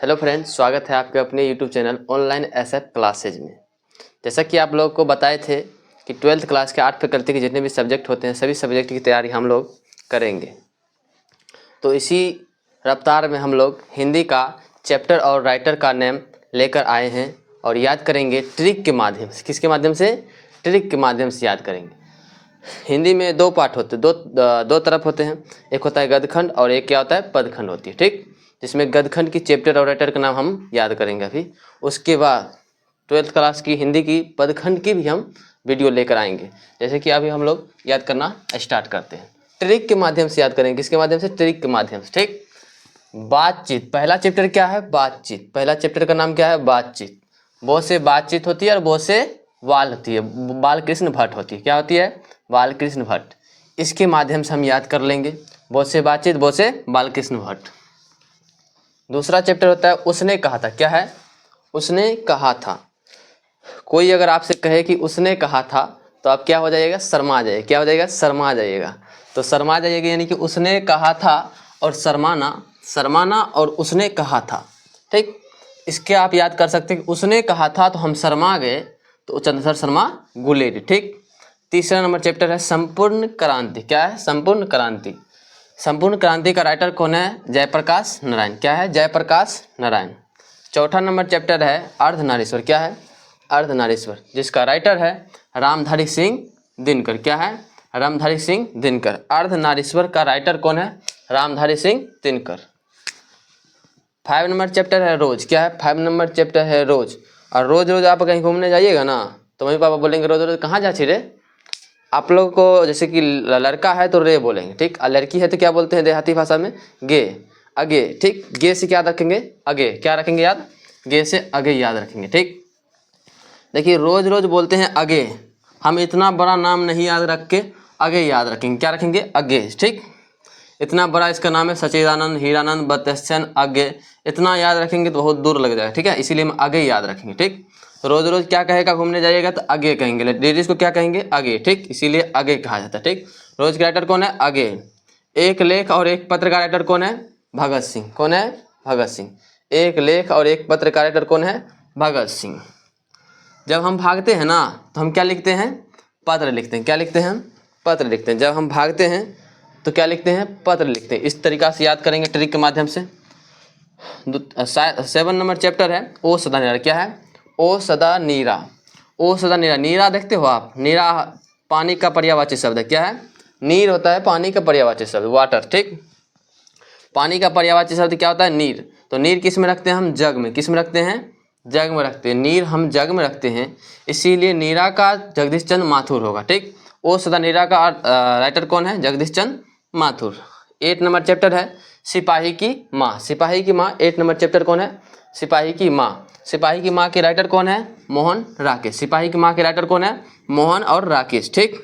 Hello friends, स्वागत है आपके अपने YouTube channel online SF classes में। जैसा कि आप लोगों को बताए थे कि 12th क्लास के 8 फैकल्टी के जितने भी सब्जेक्ट होते हैं सभी सब्जेक्ट की तैयारी हम लोग करेंगे। तो इसी रफ्तार में हम लोग हिंदी का चैप्टर और राइटर का नेम लेकर आए हैं और याद करेंगे ट्रिक के माध्यम से। किसके माध्यम से? ट्रिक के माध्यम से याद करेंगे। हिंदी में दो पार्ट होते हैं, दो तरफ होते हैं। एक होता है गद्यखंड और एक क्या होता है? पदखंड होती है। ठीक, जिसमें गद्यखंड की चैप्टर और राइटर का नाम हम याद करेंगे अभी। उसके बाद 12th क्लास की हिंदी की पदखंड की भी हम वीडियो लेकर आएंगे। जैसे कि अभी हम लोग याद करना स्टार्ट करते हैं। ट्रिक के माध्यम से याद करेंगे। किसके माध्यम से? ट्रिक के माध्यम से। ठीक, बातचीत पहला चैप्टर क्या है? बातचीत। पहला चैप्टर का नाम क्या है? बातचीत। बहुत से बातचीत होती है और बहुत से वाल होती है। बालकृष्ण भट्ट होती है। क्या होती है? बालकृष्ण भट्ट। इसके माध्यम से हम याद कर लेंगे। बहुत से बातचीत, बहुत से बालकृष्ण भट्ट। दूसरा चैप्टर होता है उसने कहा था। क्या है? उसने कहा था। कोई अगर आपसे कहे कि उसने कहा था तो आप क्या हो जाइएगा? शर्मा जाइएगा। क्या हो जाएगा? शर्मा जाइएगा। तो शर्मा जाइएगा यानी कि उसने कहा था और शर्माना, शर्माना और उसने कहा था। ठीक, इसके आप याद कर सकते हैं कि उसने कहा था तो हम शर्मा गए तो चंद्रशेखर शर्मा गुलेरी। ठीक, तीसरा नंबर चैप्टर है संपूर्ण क्रांति। क्या है? संपूर्ण क्रांति। संपूर्ण क्रांति का राइटर कौन है? जयप्रकाश नारायण। क्या है? जयप्रकाश नारायण। चौथा नंबर चैप्टर है अर्धनारीश्वर। क्या है? अर्धनारीश्वर, जिसका राइटर है रामधारी सिंह दिनकर। क्या है? रामधारी सिंह दिनकर। अर्धनारीश्वर का राइटर कौन है? रामधारी सिंह दिनकर। 5 नंबर चैप्टर है रोज। क्या है? 5 नंबर चैप्टर है रोज। और रोज रोज आप कहीं घूमने जाइएगा ना तो मम्मी पापा बोलेंगे रोज रोज कहाँ जा छी रे। आप लोग को जैसे कि लड़का है तो रे बोलेंगे। ठीक, और लड़की है तो क्या बोलते हैं देहाती भाषा में? गे, अगे। ठीक, गे से क्या रखेंगे? अगे। क्या रखेंगे याद? गे से अगे याद रखेंगे। ठीक, देखिए रोज रोज बोलते हैं अगे। हम इतना बड़ा नाम नहीं याद रख के अगे याद रखेंगे। क्या रखेंगे? अगे। ठीक, इतना बड़ा इसका नाम है सच्चिदानंद हीरानंद बत्स्यन अगे। इतना याद रखेंगे तो बहुत दूर लग जाएगा। ठीक है, इसीलिए हम आगे याद रखेंगे। ठीक, तो रोज रोज क्या कहेगा? घूमने जाइएगा तो आगे कहेंगे। लेडीज को क्या कहेंगे? आगे। ठीक, इसीलिए आगे कहा जाता है। ठीक, रोज का राइटर कौन है? आगे। एक लेख और एक पत्र का राइटर कौन है? भगत सिंह। कौन है? भगत सिंह। एक लेख और एक पत्र का राइटर कौन है? भगत सिंह। जब हम भागते हैं ना तो हम क्या लिखते हैं? पत्र लिखते हैं। क्या लिखते हैं? हम पत्र लिखते हैं। जब हम भागते हैं तो क्या लिखते हैं? पत्र लिखते हैं। इस तरीका से याद करेंगे ट्रिक के माध्यम से। 7 नंबर चैप्टर है ओ सदा नीरा। क्या है? ओ सदा नीरा। ओ सदा नीरा। नीरा देखते हो आप? नीरा पानी का पर्यायवाची शब्द है। क्या है? नीर होता है पानी का पर्यायवाची शब्द, वाटर। ठीक, पानी का पर्यायवाची शब्द क्या होता है? नीर। तो नीर किस में रखते हैं हम? जग में। किस में रखते हैं? जग में रखते हैं। नीर हम जग में रखते हैं, इसीलिए नीरा का जगदीश चंद्र माथुर होगा। ठीक, ओ सदा नीरा का राइटर कौन है? जगदीश चंद्र माथुर। 8 नंबर चैप्टर है सिपाही की माँ। सिपाही की माँ 8 नंबर चैप्टर कौन है? सिपाही की माँ। सिपाही की माँ के राइटर कौन है? मोहन राकेश। सिपाही की माँ के राइटर कौन है? मोहन और राकेश। ठीक,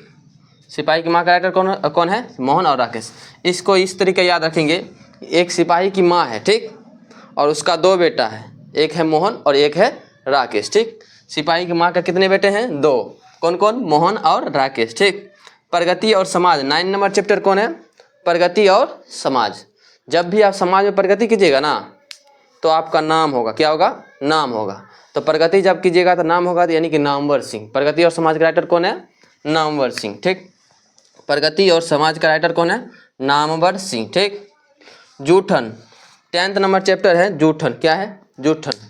सिपाही की माँ का राइटर कौन है? मोहन और राकेश। इसको इस तरीके याद रखेंगे। एक सिपाही की माँ है, ठीक, और उसका 2 बेटा है, एक है मोहन और एक है राकेश। ठीक, सिपाही की माँ का कितने बेटे हैं? 2। कौन कौन? मोहन और राकेश। ठीक, प्रगति और समाज 9 नंबर चैप्टर कौन है? प्रगति और समाज। जब भी आप समाज में प्रगति कीजिएगा ना तो आपका नाम होगा। क्या होगा? नाम होगा। तो प्रगति जब कीजिएगा तो नाम होगा, तो यानी कि नामवर सिंह। प्रगति और समाज का राइटर कौन है? नामवर सिंह। ठीक, प्रगति और समाज का राइटर कौन है? नामवर सिंह। ठीक, जूठन 10th नंबर चैप्टर है जूठन। क्या है? जूठन।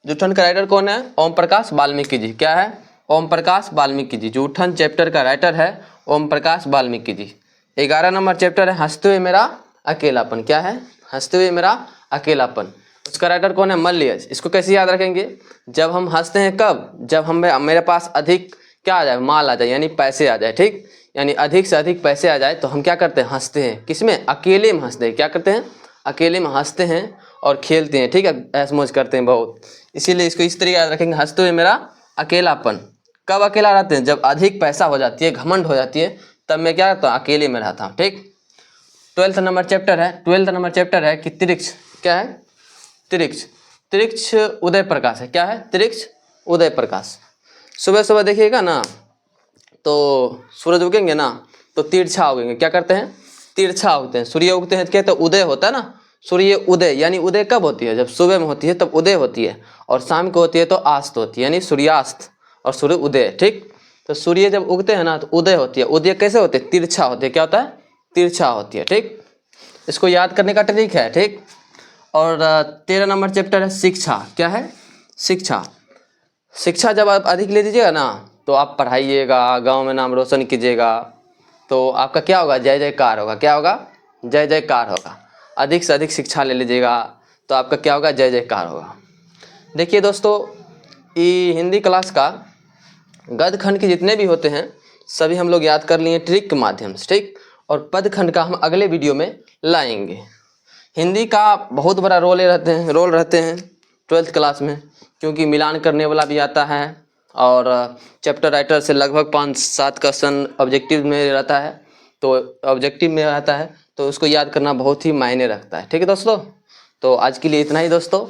जूठन का राइटर कौन है? ओम प्रकाश वाल्मीकि जी। क्या है? ओम प्रकाश वाल्मीकि जी। जूठन चैप्टर का राइटर है ओम प्रकाश वाल्मीकि जी। 11 नंबर चैप्टर है हंसते हुए मेरा अकेलापन। क्या है? हंसते हुए मेरा अकेलापन। उसका राइटर कौन है? मल्लियज। इसको कैसे याद रखेंगे? जब हम हंसते हैं कब? जब हम मेरे पास अधिक क्या आ जाए? माल आ जाए, यानी पैसे आ जाए। ठीक, यानी अधिक से अधिक पैसे आ जाए तो हम क्या करते हैं? हंसते हैं। किसमें? अकेले में हंसते हैं। क्या करते हैं? अकेले में हंसते हैं और खेलते हैं। ठीक है, ऐश मौज करते हैं बहुत। इसीलिए इसको इस तरीके याद रखेंगे, हंसते हुए मेरा अकेलापन। कब अकेला रहते हैं? जब अधिक पैसा हो जाती है, घमंड हो जाती है, तब मैं क्या करता हूँ? अकेले में रहता हूँ। ठीक, 12th नंबर चैप्टर है 12th नंबर चैप्टर है कि त्रिक्ष। क्या है? त्रिक्ष। त्रिक्ष उदय प्रकाश है। क्या है? त्रिक्ष उदय प्रकाश। सुबह सुबह देखिएगा ना तो सूरज उगेंगे ना तो तिरछा उगेंगे। क्या करते हैं? तिरछा उगते हैं। सूर्य उगते हैं क्या? तो उदय होता है ना, सूर्य उदय यानी उदय कब होती है? जब सुबह में होती है तब उदय होती है, और शाम को होती है तो अस्त होती है, यानी सूर्यास्त और सूर्य उदय। ठीक, तो सूर्य जब उगते हैं ना तो उदय होती है। उदय कैसे होते हैं? तिरछा होती है। क्या होता है? तिरछा होती है। ठीक, इसको याद करने का ट्रिक है। ठीक, और 13 नंबर चैप्टर है शिक्षा। क्या है? शिक्षा। शिक्षा जब आप अधिक ले लीजिएगा ना तो आप पढ़ाइएगा, गांव में नाम रोशन कीजिएगा, तो आपका क्या होगा? जय जयकार होगा। क्या होगा? जय जयकार होगा। अधिक से अधिक शिक्षा ले लीजिएगा तो आपका क्या होगा? जय जयकार होगा। देखिए दोस्तों, ये हिंदी क्लास का गद्य खंड के जितने भी होते हैं सभी हम लोग याद कर लिए ट्रिक के माध्यम से। ठीक, और पद खंड का हम अगले वीडियो में लाएंगे। हिंदी का बहुत बड़ा रोल रहते हैं 12th क्लास में, क्योंकि मिलान करने वाला भी आता है और चैप्टर राइटर से लगभग 5-7 क्वेश्चन ऑब्जेक्टिव में रहता है, तो ऑब्जेक्टिव में रहता है तो उसको याद करना बहुत ही मायने रखता है। ठीक है दोस्तों, तो आज के लिए इतना ही दोस्तों।